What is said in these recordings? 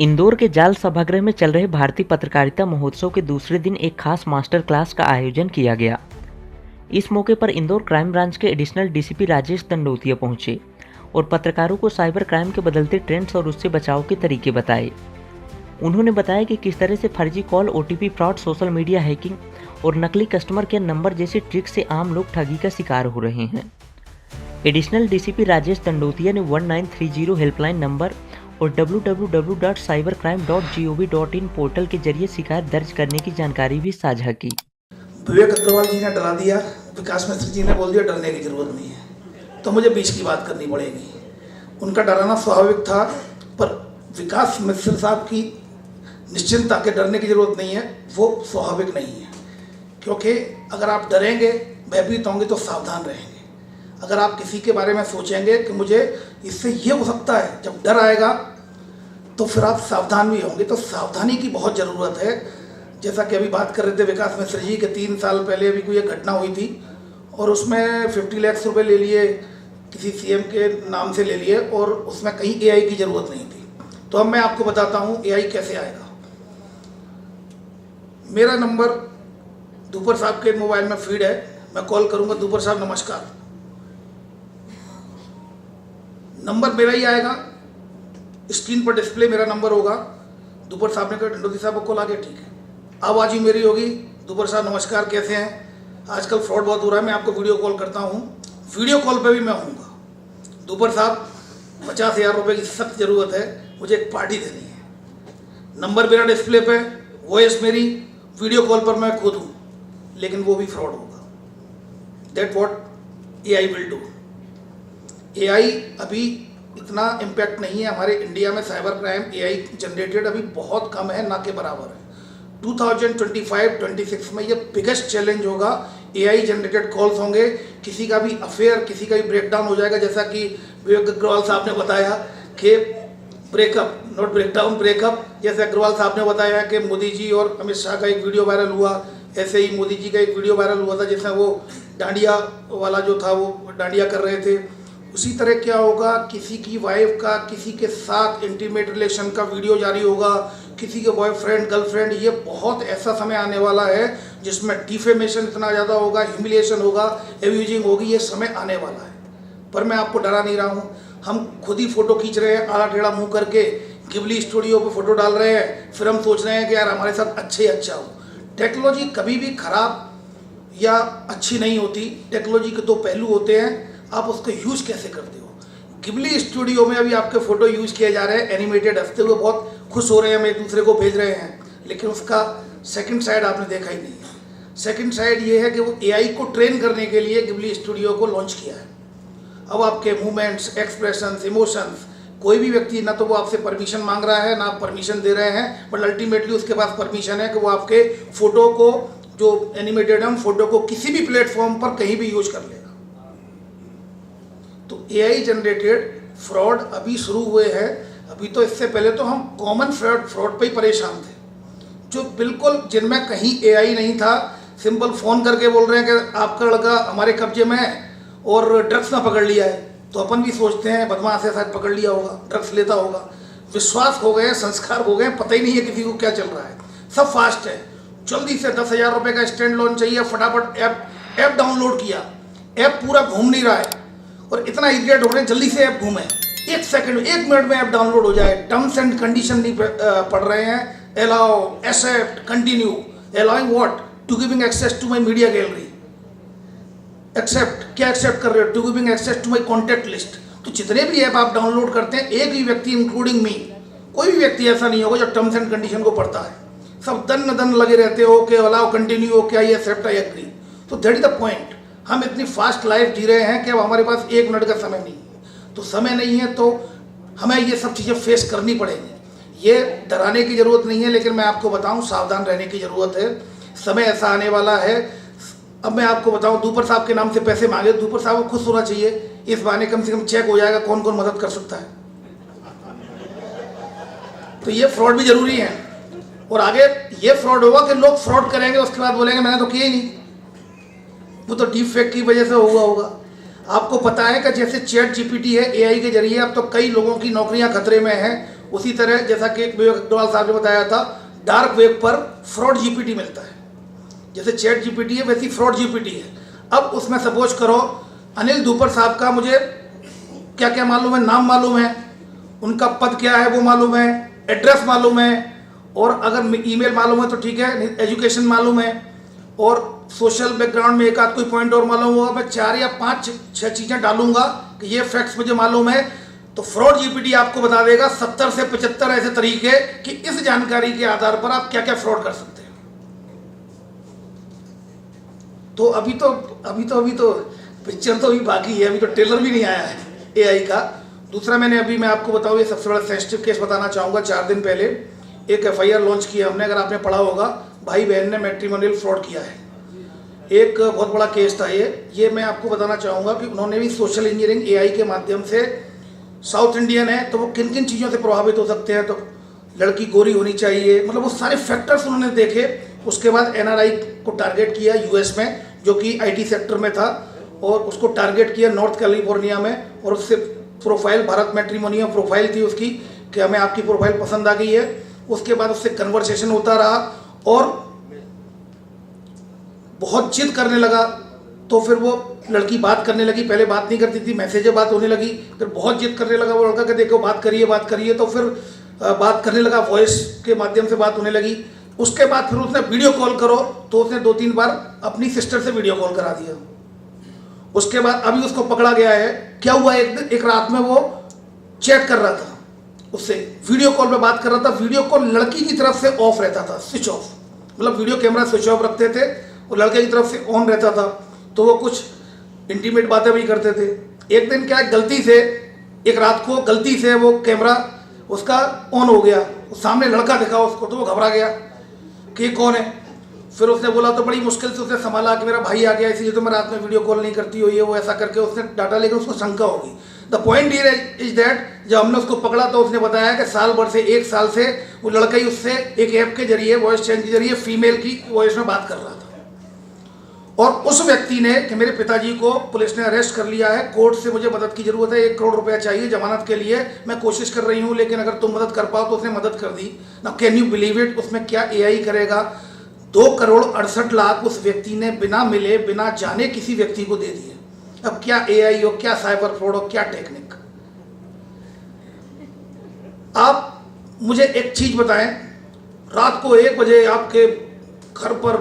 इंदौर के जाल सभागृह में चल रहे भारतीय पत्रकारिता महोत्सव के दूसरे दिन एक खास मास्टर क्लास का आयोजन किया गया। इस मौके पर इंदौर क्राइम ब्रांच के एडिशनल डीसीपी राजेश दंडोतिया पहुंचे और पत्रकारों को साइबर क्राइम के बदलते ट्रेंड्स और उससे बचाव के तरीके बताए। उन्होंने बताया कि किस तरह से फर्जी call, OTP fraud, social media hacking और नकली कस्टमर केयर नंबर जैसी ट्रिक से आम लोग ठगी का शिकार हो रहे हैं। एडिशनल डीसीपी राजेश दंडोतिया ने 1930 हेल्पलाइन नंबर और www.cybercrime.gov.in पोर्टल के जरिए शिकायत दर्ज करने की जानकारी भी साझा की। विवेक अग्रवाल जी ने डरा दिया, विकास मिश्र जी ने बोल दिया डरने की जरूरत नहीं है, तो मुझे बीच की बात करनी पड़ेगी। उनका डराना स्वाभाविक था, पर विकास मिश्र साहब की निश्चिंता के डरने की जरूरत नहीं है, वो स्वाभाविक नहीं है। क्योंकि अगर आप डरेंगे, भयभीत होंगे तो सावधान रहेंगे। अगर आप किसी के बारे में सोचेंगे कि मुझे इससे ये हो सकता है, जब डर आएगा तो फिर आप सावधान भी होंगे। तो सावधानी की बहुत ज़रूरत है। जैसा कि अभी बात कर रहे थे विकास मिश्र जी के 3 साल पहले अभी कोई एक घटना हुई थी और उसमें 50 लाख रुपए ले लिए, किसी सीएम के नाम से ले लिए और उसमें कहीं एआई की ज़रूरत नहीं थी। तो अब मैं आपको बताता हूँ एआई कैसे आएगा। मेरा नंबर दुपर साहब के मोबाइल में फीड है, मैं कॉल करूँगा, दुपर साहब नमस्कार, नंबर मेरा ही आएगा, स्क्रीन पर डिस्प्ले मेरा नंबर होगा। दुपर साहब ने कहा डंडोती साहब को कॉल आ गया, ठीक है, आवाज़ ही मेरी होगी। दुपर साहब नमस्कार, कैसे हैं? आजकल फ्रॉड बहुत हो रहा है, मैं आपको वीडियो कॉल करता हूँ। वीडियो कॉल पे भी मैं होऊंगा। दुपर साहब 50,000 रुपये की सख्त ज़रूरत है, मुझे एक पार्टी देनी है। नंबर मेरा डिस्प्ले पे, वॉइस मेरी, वीडियो कॉल पर मैं खुद हूँ, लेकिन वो भी फ्रॉड होगा। That what AI will do. AI अभी इतना इम्पैक्ट नहीं है हमारे इंडिया में। साइबर क्राइम एआई जनरेटेड अभी बहुत कम है, ना के बराबर है। 2025-26 में ये बिगेस्ट चैलेंज होगा। एआई जनरेटेड कॉल्स होंगे, किसी का भी अफेयर, किसी का भी ब्रेकडाउन हो जाएगा। जैसा कि विवेक अग्रवाल साहब ने बताया कि ब्रेकअप, नॉट ब्रेकडाउन, ब्रेकअप। जैसे अग्रवाल साहब ने बताया कि मोदी जी और अमित शाह का एक वीडियो वायरल हुआ, ऐसे ही मोदी जी का एक वीडियो वायरल हुआ था जिसमें वो डांडिया वाला जो था वो डांडिया कर रहे थे। उसी तरह क्या होगा, किसी की वाइफ का किसी के साथ इंटीमेट रिलेशन का वीडियो जारी होगा, किसी के बॉयफ्रेंड गर्लफ्रेंड। ये बहुत ऐसा समय आने वाला है जिसमें डिफेमेशन इतना ज़्यादा होगा, ह्यूमिलिएशन होगा, एब्यूजिंग होगी। ये समय आने वाला है, पर मैं आपको डरा नहीं रहा हूँ। हम खुद ही फ़ोटो खींच रहे हैं आड़ा टेढ़ा मुँह करके, गिबली स्टूडियो पे फ़ोटो डाल रहे हैं, फिर हम सोच रहे हैं कि यार हमारे साथ अच्छे अच्छा हो। टेक्नोलॉजी कभी भी खराब या अच्छी नहीं होती। टेक्नोलॉजी के 2 पहलू होते हैं, आप उसको यूज़ कैसे करते हो। गिबली स्टूडियो में अभी आपके फ़ोटो यूज़ किए जा रहे हैं, एनिमेटेड, हंसते हुए बहुत खुश हो रहे हैं, हम एक दूसरे को भेज रहे हैं, लेकिन उसका सेकंड साइड आपने देखा ही नहीं है। सेकंड साइड ये है कि वो एआई को ट्रेन करने के लिए गिबली स्टूडियो को लॉन्च किया है। अब आपके मूवमेंट्स, एक्सप्रेशंस, इमोशंस, कोई भी व्यक्ति ना तो वो आपसे परमिशन मांग रहा है ना आप परमिशन दे रहे हैं, बट अल्टीमेटली उसके पास परमिशन है कि वो आपके फ़ोटो को, जो एनिमेटेड है उन फोटो को किसी भी प्लेटफॉर्म पर कहीं भी यूज कर लेगा। तो एआई जनरेटेड फ्रॉड अभी शुरू हुए हैं। अभी तो इससे पहले तो हम कॉमन फ्रॉड पे ही परेशान थे, जो बिल्कुल जिनमें कहीं एआई नहीं था। सिंपल फ़ोन करके बोल रहे हैं कि आपका लड़का हमारे कब्जे में है और ड्रग्स में पकड़ लिया है, तो अपन भी सोचते हैं बदमाश है, शायद पकड़ लिया होगा, ड्रग्स लेता होगा। विश्वास हो गए, संस्कार हो गए, पता ही नहीं है किसी को क्या चल रहा है। सब फास्ट है, जल्दी से 10,000 रुपये का स्टैंड लोन चाहिए, फटाफट ऐप डाउनलोड किया, ऐप पूरा घूम नहीं रहा है और इतना इरिटेट हो रहे हैं, जल्दी से ऐप घूमे, 1 सेकंड, 1 मिनट में ऐप डाउनलोड हो जाए। टर्म्स एंड कंडीशन नहीं पढ़ रहे हैं। Allow, accept, continue. Allowing what? To giving access to my media gallery. Accept, क्या एक्सेप्ट कर रहे हो? To giving access to my contact list. तो जितने भी ऐप आप डाउनलोड करते हैं, एक ही व्यक्ति इंक्लूडिंग मी, कोई भी व्यक्ति ऐसा नहीं होगा जो टर्म्स एंड कंडीशन को पढ़ता है। सब दन लगे रहते हो कि अलाउ, कंटिन्यू, क्या ये एक्सेप्ट, आई एग्री। तो दैट इज द पॉइंट। हम इतनी फास्ट लाइफ जी रहे हैं कि अब हमारे पास 1 मिनट का समय नहीं है। तो समय नहीं है तो हमें ये सब चीज़ें फेस करनी पड़ेंगी। ये डराने की ज़रूरत नहीं है, लेकिन मैं आपको बताऊं सावधान रहने की ज़रूरत है। समय ऐसा आने वाला है। अब मैं आपको बताऊं, दुपर साहब के नाम से पैसे मांगे, दुपर साहब को खुश होना चाहिए, इस बहाने कम से कम चेक हो जाएगा कौन कौन मदद कर सकता है। तो ये फ्रॉड भी जरूरी है। और आगे ये फ्रॉड होगा कि लोग फ्रॉड करेंगे, उसके बाद बोलेंगे मैंने तो किया ही नहीं, वो तो डीप फेक की वजह से हुआ होगा। आपको पता है कि जैसे चैट जीपीटी है, एआई के जरिए अब तो कई लोगों की नौकरियां खतरे में हैं। उसी तरह जैसा कि विवेक अग्रवाल साहब ने बताया था, डार्क वेब पर फ्रॉड जीपीटी मिलता है। जैसे चैट जीपीटी है वैसी फ्रॉड जीपीटी है। अब उसमें सपोज करो अनिल धूपर साहब का मुझे क्या क्या मालूम है, नाम मालूम है, उनका पद क्या है वो मालूम है, एड्रेस मालूम है, और अगर ईमेल मालूम है तो ठीक है, एजुकेशन मालूम है, और सोशल बैकग्राउंड में एक आध कोई पॉइंट और मालूम होगा। मैं 4 या 5 6 चीज़ें डालूंगा कि ये फैक्ट्स मुझे मालूम है, तो फ्रॉड जीपीटी आपको बता देगा 70 से 75 ऐसे तरीके कि इस जानकारी के आधार पर आप क्या क्या फ्रॉड कर सकते हैं। तो अभी तो पिक्चर तो अभी बाकी है, अभी तो ट्रेलर भी नहीं आया है एआई का। दूसरा मैं आपको बताऊँ, ये सबसे बड़ा सेंसिटिव केस बताना चाहूँगा। 4 दिन पहले एक एफआईआर लॉन्च किया हमने, अगर आपने पढ़ा होगा, भाई बहन ने मैट्रिमोनियल फ्रॉड किया है। एक बहुत बड़ा केस था ये मैं आपको बताना चाहूँगा कि उन्होंने भी सोशल इंजीनियरिंग एआई के माध्यम से, साउथ इंडियन है तो वो किन किन चीज़ों से प्रभावित हो सकते हैं, तो लड़की गोरी होनी चाहिए, मतलब वो सारे फैक्टर्स उन्होंने देखे। उसके बाद एनआरआई को टारगेट किया यूएस में, जो कि आईटी सेक्टर में था, और उसको टारगेट किया नॉर्थ कैलिफोर्निया में, और उससे प्रोफाइल, भारत मैट्रिमोनियम प्रोफाइल थी उसकी, कि हमें आपकी प्रोफाइल पसंद आ गई है। उसके बाद उससे कन्वर्सेशन होता रहा और बहुत जिद करने लगा, तो फिर वो लड़की बात करने लगी। पहले बात नहीं करती थी, मैसेज बात होने लगी, फिर बहुत जिद करने लगा वो लड़का कि देखो बात करिए, तो फिर बात करने लगा, वॉइस के माध्यम से बात होने लगी। उसके बाद फिर उसने वीडियो कॉल करो, तो उसने 2-3 बार अपनी सिस्टर से वीडियो कॉल करा दिया। उसके बाद अभी उसको पकड़ा गया है। क्या हुआ, एक रात में वो चैट कर रहा था उससे, वीडियो कॉल पे बात कर रहा था। वीडियो कॉल लड़की की तरफ से ऑफ रहता था, स्विच ऑफ, मतलब वीडियो कैमरा स्विच ऑफ रखते थे और लड़के की तरफ से ऑन रहता था, तो वो कुछ इंटीमेट बातें भी करते थे। एक दिन क्या है, गलती से एक रात को गलती से वो कैमरा उसका ऑन हो गया, सामने लड़का दिखा उसको, तो वो घबरा गया कि कौन है। फिर उसने बोला, तो बड़ी मुश्किल से उसने संभाला कि मेरा भाई आ गया, इसलिए तो मैं रात में वीडियो कॉल नहीं करती हो, ये वो ऐसा करके उसने डाटा, लेकिन उसको शंका होगी। The point here is that जब हमने उसको पकड़ा तो उसने बताया कि साल भर से 1 साल से वो लड़का ही उससे एक ऐप के जरिए, वॉइस चेंज के जरिए फीमेल की वॉइस में बात कर रहा था। और उस व्यक्ति ने कि मेरे पिताजी को पुलिस ने अरेस्ट कर लिया है, कोर्ट से मुझे मदद की जरूरत है, 1 करोड़ रुपया चाहिए जमानत के लिए, मैं कोशिश कर रही हूँ, लेकिन अगर तुम मदद कर पाओ, तो उसने मदद कर दी ना। कैन यू बिलीव इट, उसमें क्या एआई करेगा, 2,68,00,000 उस व्यक्ति ने बिना मिले बिना जाने किसी व्यक्ति को दे दिए। अब क्या एआई हो, क्या साइबर फ्रॉड हो, क्या टेक्निक। आप मुझे एक चीज बताएं, रात को 1 बजे आपके घर पर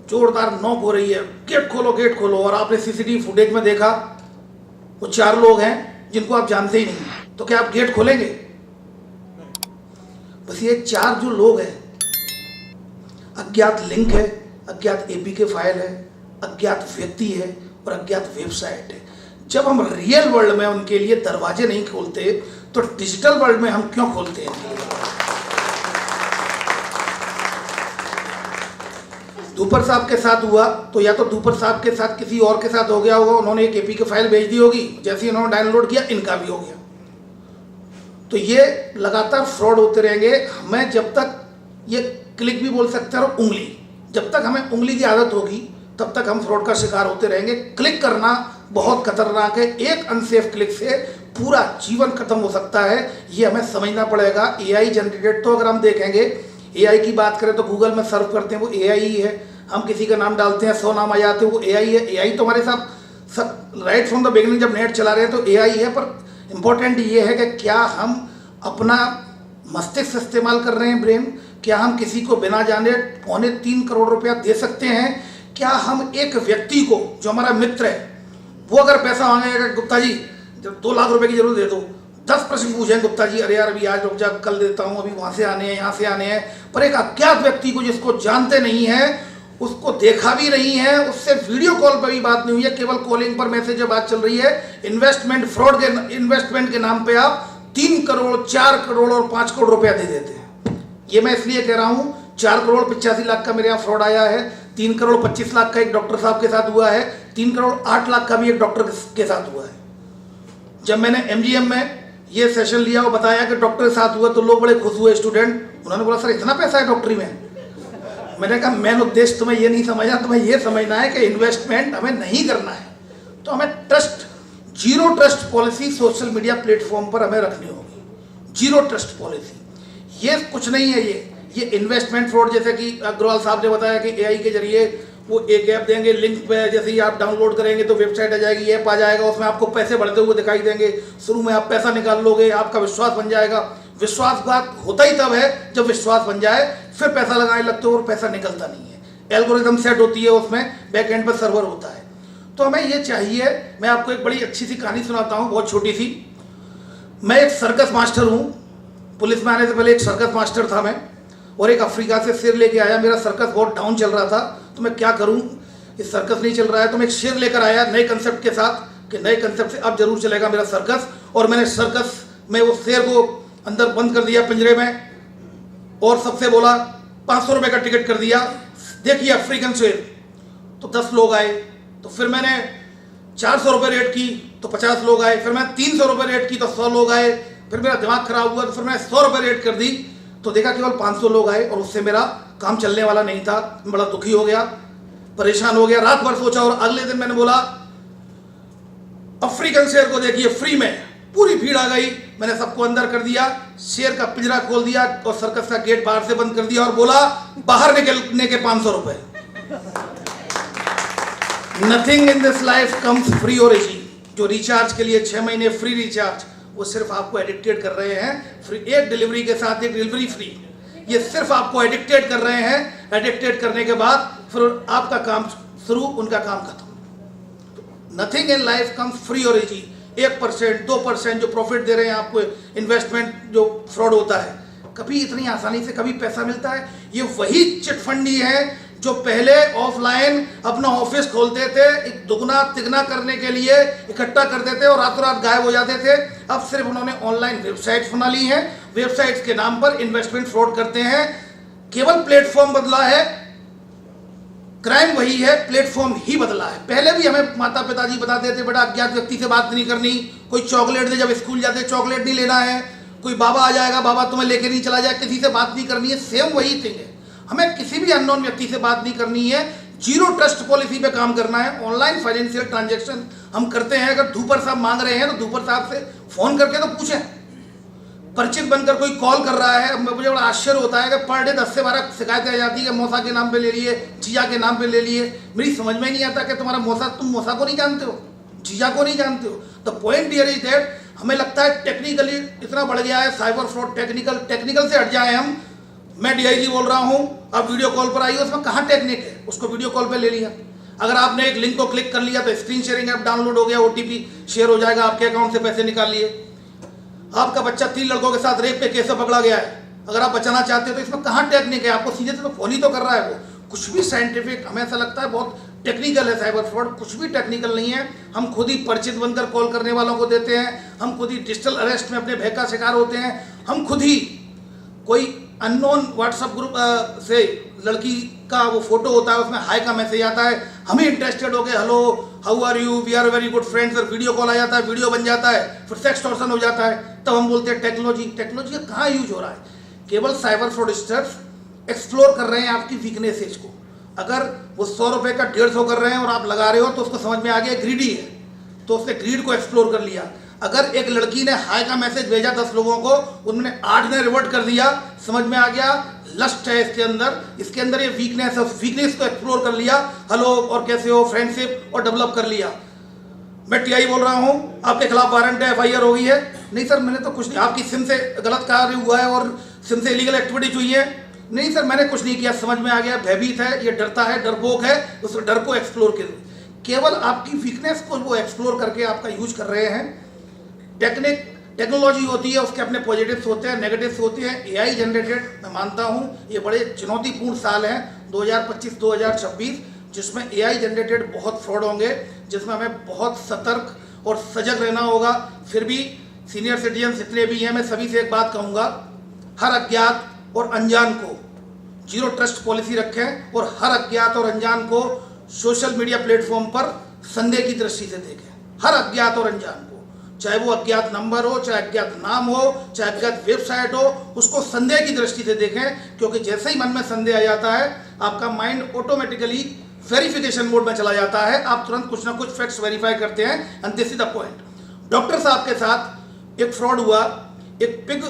जोरदार नॉक हो रही है, गेट खोलो, और आपने सीसीटीवी फुटेज में देखा वो 4 लोग हैं जिनको आप जानते ही नहीं, तो क्या आप गेट खोलेंगे? बस ये 4 जो लोग हैं, अज्ञात लिंक है, अज्ञात एपीके फाइल है, अज्ञात व्यक्ति है और अज्ञात वेबसाइट है। जब हम रियल वर्ल्ड में उनके लिए दरवाजे नहीं खोलते, तो डिजिटल वर्ल्ड में हम क्यों खोलते हैं? धूपर साहब के साथ हुआ तो या तो धूपर साहब के साथ किसी और के साथ हो गया होगा, उन्होंने एक एपीके फाइल भेज दी होगी, जैसे ही उन्होंने डाउनलोड किया इनका भी हो गया। तो ये लगातार फ्रॉड होते रहेंगे। हमें जब तक ये क्लिक भी बोल सकते हैं और उंगली, जब तक हमें उंगली की आदत होगी तब तक हम फ्रॉड का शिकार होते रहेंगे। क्लिक करना बहुत खतरनाक है, एक अनसेफ क्लिक से पूरा जीवन खत्म हो सकता है, ये हमें समझना पड़ेगा। एआई जनरेटेड, तो अगर हम देखेंगे एआई की बात करें तो गूगल में सर्च करते हैं वो एआई ही है, हम किसी का नाम डालते हैं 100 नाम आ जाते हैं वो एआई है। एआई तो हमारे साथ सब राइट फ्रॉम द बिगिनिंग जब नेट चला रहे हैं तो एआई है, पर इम्पोर्टेंट ये है कि क्या हम अपना मस्तिष्क इस्तेमाल कर रहे हैं, ब्रेन, क्या हम किसी को बिना जाने 3.25 करोड़ रुपया दे सकते हैं? क्या हम एक व्यक्ति को जो हमारा मित्र है वो अगर पैसा मांगेगा, गुप्ता जी जब 2 लाख रुपए की जरूर दे दो, 10 प्रश्न पूछें, गुप्ता जी अरे यार अभी आज रुक जा, कल देता हूँ, अभी वहाँ से आने हैं, यहाँ से आने हैं। पर एक अज्ञात व्यक्ति को जिसको जानते नहीं है, उसको देखा भी नहीं है, उससे वीडियो कॉल पर भी बात नहीं हुई है, केवल कॉलिंग पर मैसेज बात चल रही है, इन्वेस्टमेंट फ्रॉड के इन्वेस्टमेंट के नाम पे आप 3 करोड़ 4 करोड़ और 5 करोड़ रुपया दे देते हैं। ये मैं इसलिए कह रहा हूँ, 4 करोड़ 85 लाख का मेरे यहाँ फ्रॉड आया है, 3 करोड़ 25 लाख का एक डॉक्टर साहब के साथ हुआ है, 3 करोड़ 8 लाख का भी एक डॉक्टर के साथ हुआ है। जब मैंने एमजीएम में ये सेशन लिया और बताया कि डॉक्टर के साथ हुआ तो लोग बड़े खुश हुए, स्टूडेंट, उन्होंने बोला सर इतना पैसा है डॉक्टरी में। मैंने कहा मेन उद्देश्य तुम्हें ये नहीं समझना, तुम्हें ये समझना है कि इन्वेस्टमेंट हमें नहीं करना है, तो हमें trust, zero trust policy social media platform पर हमें रखनी होगी। जीरो ट्रस्ट पॉलिसी, ये कुछ नहीं है। ये इन्वेस्टमेंट फ्रॉड, जैसे कि अग्रवाल साहब ने बताया कि एआई के जरिए वो एक ऐप देंगे, लिंक पे जैसे ही आप डाउनलोड करेंगे तो वेबसाइट आ जाएगी, ऐप आ जाएगा, उसमें आपको पैसे बढ़ते हुए दिखाई देंगे। शुरू में आप पैसा निकाल लोगे, आपका विश्वास बन जाएगा। विश्वास बात होता ही तब है जब विश्वास बन जाए, फिर पैसा लगाने लगते हो और पैसा निकलता नहीं है। एल्गोरिथम सेट होती है, उसमें बैक एंड पर सर्वर होता है। तो हमें ये चाहिए। मैं आपको एक बड़ी अच्छी सी कहानी सुनाता हूँ, बहुत छोटी सी। मैं एक सर्कस मास्टर हूँ, पुलिस में आने से पहले एक सर्कस मास्टर था मैं, और एक अफ्रीका से शेर लेके आया। मेरा सर्कस बहुत डाउन चल रहा था, तो मैं क्या करूँ, इस सर्कस नहीं चल रहा है, तो मैं एक शेर लेकर आया नए कंसेप्ट के साथ कि नए कंसेप्ट से अब जरूर चलेगा मेरा सर्कस। और मैंने सर्कस में वो शेर को अंदर बंद कर दिया पिंजरे में, और सबसे बोला 500 रुपये का टिकट कर दिया, देखिए अफ्रीकन शेर। तो 10 लोग आए। तो फिर मैंने 400 रुपये रेट की तो 50 लोग आए। फिर मैंने 300 रुपये रेट की तो 100 लोग आए। फिर मेरा दिमाग खराब हुआ, तो फिर मैंने 100 रुपये रेट कर दी, तो देखा केवल 500 लोग आए, और उससे मेरा काम चलने वाला नहीं था। मैं बड़ा दुखी हो गया, परेशान हो गया, रात भर सोचा, और अगले दिन मैंने बोला अफ्रीकन शेर को देखिए फ्री में। पूरी भीड़ आ गई, मैंने सबको अंदर कर दिया, शेर का पिंजरा खोल दिया और सर्कस का गेट बाहर से बंद कर दिया, और बोला बाहर निकलने के 500 रुपए। Nothing in this life comes free और इजी। जो रिचार्ज के लिए 6 महीने फ्री रिचार्ज, वो सिर्फ आपको एडिक्टेड कर रहे हैं फ्री, एक डिलीवरी के साथ एक डिलीवरी फ्री। ये सिर्फ आपको एडिक्टेड कर रहे हैं, एडिक्टेड करने के बाद फिर आपका काम शुरू, उनका काम खत्म। Nothing in life comes free और इजी। 1%, 2% जो प्रॉफिट दे रहे हैं आपको, इन्वेस्टमेंट जो फ्रॉड होता है, कभी इतनी आसानी से कभी पैसा मिलता है? ये वही चिटफंडी है जो पहले ऑफलाइन अपना ऑफिस खोलते थे, एक दुगना तिगना करने के लिए इकट्ठा करते थे और रातों रात गायब हो जाते थे। अब सिर्फ उन्होंने ऑनलाइन वेबसाइट्स बना ली हैं, वेबसाइट्स के नाम पर इन्वेस्टमेंट फ्रॉड करते हैं। केवल प्लेटफॉर्म बदला है, क्राइम वही है, प्लेटफॉर्म ही बदला है। पहले भी हमें माता पिताजी बताते थे बेटा अज्ञात व्यक्ति से बात नहीं करनी, कोई चॉकलेट दे, जब स्कूल जाते चॉकलेट नहीं लेना है, कोई बाबा आ जाएगा, बाबा तुम्हें लेके नहीं चला जाए, किसी से बात नहीं करनी है। सेम वही थिंग है, हमें किसी भी अननोन व्यक्ति से बात नहीं करनी है, जीरो ट्रस्ट पॉलिसी पे काम करना है। ऑनलाइन फाइनेंशियल ट्रांजैक्शन हम करते हैं, अगर धूपर साहब मांग रहे हैं तो धूपर साहब से फोन करके तो पूछें। परिचित बनकर कोई कॉल कर रहा है, मुझे बड़ा आश्चर्य होता है कि पर डे 10 से 12 शिकायतें आ जाती है कि मौसा के नाम पे ले लिए, जीजा के नाम पे ले लिए। मेरी समझ में नहीं आता कि तुम्हारा मौसा, तुम मौसा को नहीं जानते हो, जीजा को नहीं जानते हो। The point here is that हमें लगता है टेक्निकली इतना बढ़ गया है साइबर फ्रॉड, टेक्निकल से हट जाए हम। मैं डीआईजी बोल रहा हूँ, आप वीडियो कॉल पर आइए, उसमें कहाँ टेक्निक है, उसको वीडियो कॉल पे ले लिया। अगर आपने एक लिंक को क्लिक कर लिया तो स्क्रीन शेयरिंग ऐप डाउनलोड हो गया, ओटीपी शेयर हो जाएगा, आपके अकाउंट से पैसे निकाल लिए। आपका बच्चा 3 लड़कों के साथ रेप के केस में पकड़ा गया है, अगर आप बचाना चाहते हो तो इसमें कहाँ टेक्निक है? आपको सीधे से तो फोन ही तो कर रहा है वो। कुछ भी साइंटिफिक, हमें ऐसा लगता है बहुत टेक्निकल है साइबर फ्रॉड, कुछ भी टेक्निकल नहीं है। हम खुद ही परिचित बनकर कॉल करने वालों को देते हैं, हम खुद ही डिजिटल अरेस्ट में अपने भय का शिकार होते हैं, हम खुद ही कोई अननोन व्हाट्सएप ग्रुप से लड़की का वो फोटो होता है, उसमें हाय का मैसेज आता है, हमें इंटरेस्टेड हो गए, hello how are you, we are very good friends, और वीडियो कॉल आ जाता है, वीडियो बन जाता है, फिर सेक्सटॉर्शन हो जाता है। तब हम बोलते हैं टेक्नोलॉजी का कहाँ यूज हो रहा है? केवल साइबर फ्रॉडस्टर्स एक्सप्लोर कर रहे हैं आपकी वीकनेसेस को। अगर वो 100 रुपये का 150 कर रहे हैं और आप लगा रहे हो तो उसको समझ में आ गया ग्रीडी है, तो उसने ग्रीड को एक्सप्लोर कर लिया। अगर एक लड़की ने हाय का मैसेज भेजा 10 लोगों को, उनमें 8 ने रिवर्ट कर दिया, समझ में आ गया लस्ट है इसके अंदर ये वीकनेस है, वीकनेस को एक्सप्लोर कर लिया, हेलो और कैसे हो, फ्रेंडशिप, और डेवलप कर लिया। मैं टीआई बोल रहा हूँ, आपके खिलाफ वारंट है, एफआईआर हो गई है। नहीं सर मैंने तो कुछ नहीं, आपकी सिम से गलत कार्य हुआ है और सिम से इलीगल एक्टिविटीज हुई है। नहीं सर मैंने कुछ नहीं किया, समझ में आ गया, भयभीत है, ये डरता है, डरपोक है, उस डर को एक्सप्लोर कर, केवल आपकी वीकनेस को वो एक्सप्लोर करके आपका यूज कर रहे हैं। टेक्नोलॉजी होती है, उसके अपने पॉजिटिव्स होते हैं, नेगेटिव्स होते हैं। एआई जनरेटेड, मैं मानता हूँ ये बड़े चुनौतीपूर्ण साल हैं 2025-2026, जिसमें एआई जनरेटेड बहुत फ्रॉड होंगे, जिसमें हमें बहुत सतर्क और सजग रहना होगा। फिर भी सीनियर सिटीजन जितने भी हैं, मैं सभी से एक बात कहूँगा, हर अज्ञात और अनजान को जीरो ट्रस्ट पॉलिसी रखें, और हर अज्ञात और अनजान को सोशल मीडिया प्लेटफॉर्म पर संदेह की दृष्टि से देखें। हर अज्ञात और अनजान को, चाहे वो अज्ञात नंबर हो, चाहे अज्ञात नाम हो, चाहे अज्ञात वेबसाइट हो, उसको संदेह की दृष्टि से देखें, क्योंकि जैसे ही मन में संदेह आ जाता है आपका माइंड ऑटोमेटिकली वेरिफिकेशन मोड में चला जाता है, आप तुरंत कुछ ना कुछ फैक्ट्स वेरीफाई करते हैं। And this is the point. Doctor साहब के साथ एक फ्रॉड हुआ, एक पिग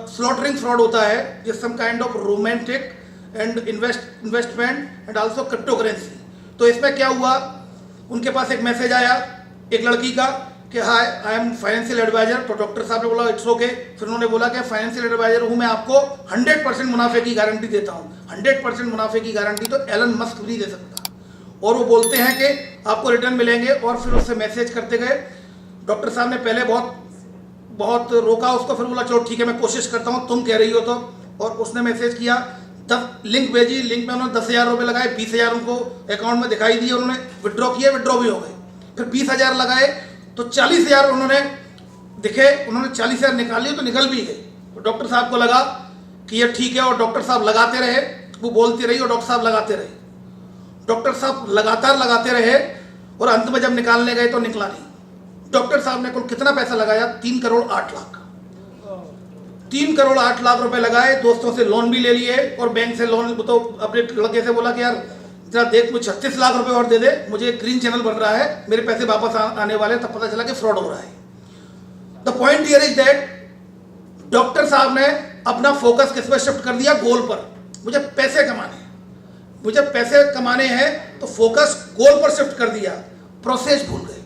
स्लॉटरिंग फ्रॉड होता है, जिस some kind of romantic and investment and also crypto currency. तो इसमें क्या हुआ, उनके पास एक मैसेज आया एक लड़की का कि हाय आई एम फाइनेंशियल एडवाइजर। तो डॉक्टर साहब ने बोला इट्स ओके। फिर उन्होंने बोला कि फाइनेंशियल एडवाइजर हूँ, मैं आपको 100% मुनाफे की गारंटी देता हूँ। 100% मुनाफे की गारंटी तो एलन मस्क भी नहीं दे सकता। और वो बोलते हैं कि आपको रिटर्न मिलेंगे, और फिर उससे मैसेज करते गए। डॉक्टर साहब ने पहले बहुत रोका उसको, फिर बोला चलो ठीक है मैं कोशिश करता हूँ, तुम कह रही हो तो। और उसने मैसेज किया, 10 लिंक भेजी, लिंक में उन्होंने 10,000 रुपये लगाए, 20,000 उनको अकाउंट में दिखाई दिए, उन्होंने विड्रॉ किए, विड्रॉ भी हो गए। फिर 20,000 लगाए तो 40,000 उन्होंने दिखे, उन्होंने 40,000 निकाल लिए तो निकल भी गए। तो डॉक्टर साहब को लगा कि ये ठीक है, और डॉक्टर साहब लगाते रहे, वो बोलती रही और डॉक्टर साहब लगाते रहे। डॉक्टर साहब लगातार लगाते रहे, और अंत में जब निकालने गए तो निकला नहीं। डॉक्टर साहब ने कुल कितना पैसा लगाया, 3 करोड़ 8 लाख। 3 करोड़ 8 लाख रुपए लगाए, दोस्तों से लोन भी ले लिए, और बैंक से लोन तो अपने लड़के से बोला कि यार जरा देख मुझे 36 लाख रुपए और दे दे, मुझे ग्रीन चैनल बन रहा है, मेरे पैसे वापस आने वाले। तब पता चला कि फ्रॉड हो रहा है। The point here is that doctor साहब ने अपना फोकस किस पर शिफ्ट कर दिया, गोल पर। मुझे पैसे कमाने हैं, मुझे पैसे कमाने हैं, तो फोकस गोल पर शिफ्ट कर दिया, प्रोसेस भूल गए।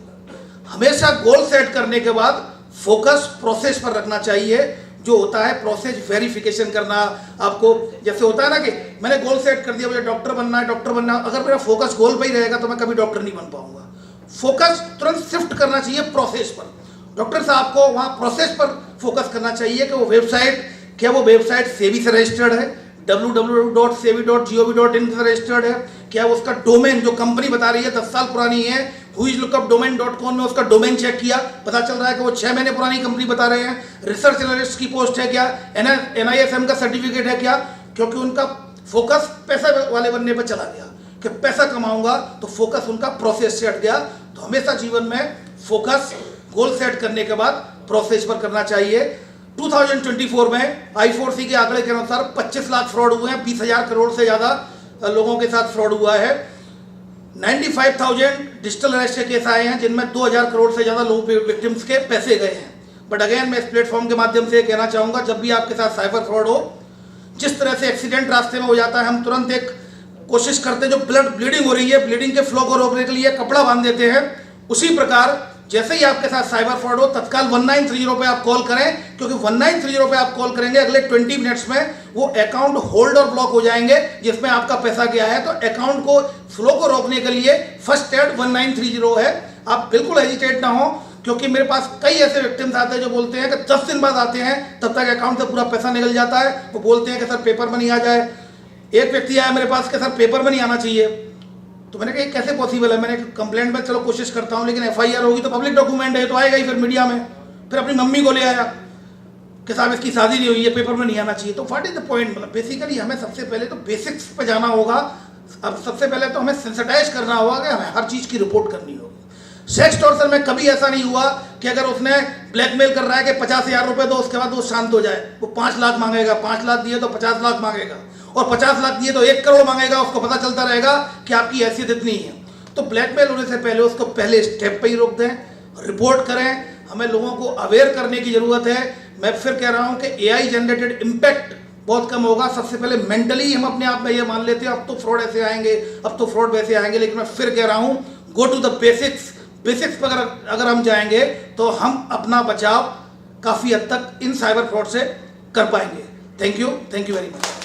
हमेशा गोल सेट करने के बाद फोकस प्रोसेस पर रखना चाहिए, जो होता है प्रोसेस वेरिफिकेशन करना। आपको जैसे होता है ना कि मैंने गोल सेट कर दिया, मुझे डॉक्टर बनना है, डॉक्टर बनना है, अगर मेरा फोकस गोल पर ही रहेगा तो मैं कभी डॉक्टर नहीं बन पाऊंगा। फोकस तुरंत शिफ्ट करना चाहिए प्रोसेस पर। डॉक्टर साहब को वहाँ प्रोसेस पर फोकस करना चाहिए कि वो वेबसाइट, क्या वो वेबसाइट सेबी से रजिस्टर्ड है, www.sebi.gov.in से रजिस्टर्ड है, क्या उसका डोमेन जो कंपनी बता रही है 10 साल पुरानी है, whoislookup.domain.com में उसका डोमेन चेक किया, पता चल रहा है कि वो 6 महीने पुरानी कंपनी बता रहे हैं। रिसर्च एनालिस्ट की पोस्ट है क्या, NISM का सर्टिफिकेट है क्या, क्योंकि उनका फोकस पैसा वाले बनने पर चला गया कि पैसा कमाऊंगा, तो फोकस उनका प्रोसेस से हट गया। तो हमेशा जीवन में फोकस गोल सेट करने के बाद प्रोसेस पर करना चाहिए। 2024 में I4C के आंकड़े के अनुसार 25 लाख फ्रॉड हुए हैं, 20,000 करोड़ से ज़्यादा लोगों के साथ फ्रॉड हुआ है। 95,000 डिजिटल अरेस्ट के केस आए हैं, जिनमें 2,000 करोड़ से ज़्यादा लोग विक्टिम्स के पैसे गए हैं। बट अगेन मैं इस प्लेटफॉर्म के माध्यम से कहना चाहूँगा, जब भी आपके साथ साइबर फ्रॉड हो, जिस तरह से एक्सीडेंट रास्ते में हो जाता है, हम तुरंत एक कोशिश करते हैं, जो ब्लीडिंग हो रही है, ब्लीडिंग के फ्लो को रोकने के लिए कपड़ा बांध देते हैं। उसी प्रकार जैसे ही आपके साथ साइबर फ्रॉड हो, तत्काल 1930 पे आप कॉल करें, क्योंकि 1930 पे आप कॉल करेंगे, अगले 20 मिनट्स में वो अकाउंट होल्ड और ब्लॉक हो जाएंगे जिसमें आपका पैसा गया है। तो अकाउंट को फ्लो को रोकने के लिए फर्स्ट एड 1930 है। आप बिल्कुल हेजिटेट ना हो, क्योंकि मेरे पास कई ऐसे विक्टिम्स आते हैं जो बोलते हैं कि 10 दिन बाद आते हैं, तब तक अकाउंट से पूरा पैसा निकल जाता है। वो बोलते हैं कि सर पेपर मनी आ जाए। एक व्यक्ति आया मेरे पास कि सर पेपर मनी आना चाहिए। तो मैंने कहा कैसे पॉसिबल है, मैंने कंप्लेंट में चलो कोशिश करता हूँ, लेकिन FIR होगी तो पब्लिक डॉक्यूमेंट है, तो आएगा ही फिर मीडिया में। फिर अपनी मम्मी को ले आया कि साहब इसकी शादी नहीं हुई है, पेपर में नहीं आना चाहिए। तो व्हाट इज द पॉइंट, मतलब बेसिकली हमें सबसे पहले तो बेसिक्स पे जाना होगा। अब सबसे पहले तो हमें सेंसिटाइज करना होगा कि हमें हर चीज़ की रिपोर्ट करनी होगी। सेक्स टॉर्चर में कभी ऐसा नहीं हुआ कि अगर उसने ब्लैकमेल कर रहा है कि 50,000 रुपये दो, उसके बाद वो शांत हो जाए। वो 5 लाख मांगेगा, 5 लाख दिए तो 50 लाख मांगेगा, और 50 लाख दिए तो 1 करोड़ मांगेगा। उसको पता चलता रहेगा कि आपकी हैसियत इतनी है। तो ब्लैकमेल होने से पहले उसको पहले स्टेप पे ही रोक दें, रिपोर्ट करें। हमें लोगों को अवेयर करने की ज़रूरत है। मैं फिर कह रहा हूं कि AI जनरेटेड इम्पैक्ट बहुत कम होगा। सबसे पहले मेंटली हम अपने आप में ये मान लेते हैं अब तो फ्रॉड ऐसे आएंगे, अब तो फ्रॉड वैसे आएंगे, लेकिन मैं फिर कह रहा हूं go to the basics. Basics पर अगर हम जाएंगे तो हम अपना बचाव काफ़ी हद तक इन साइबर फ्रॉड से कर पाएंगे। Thank you very much.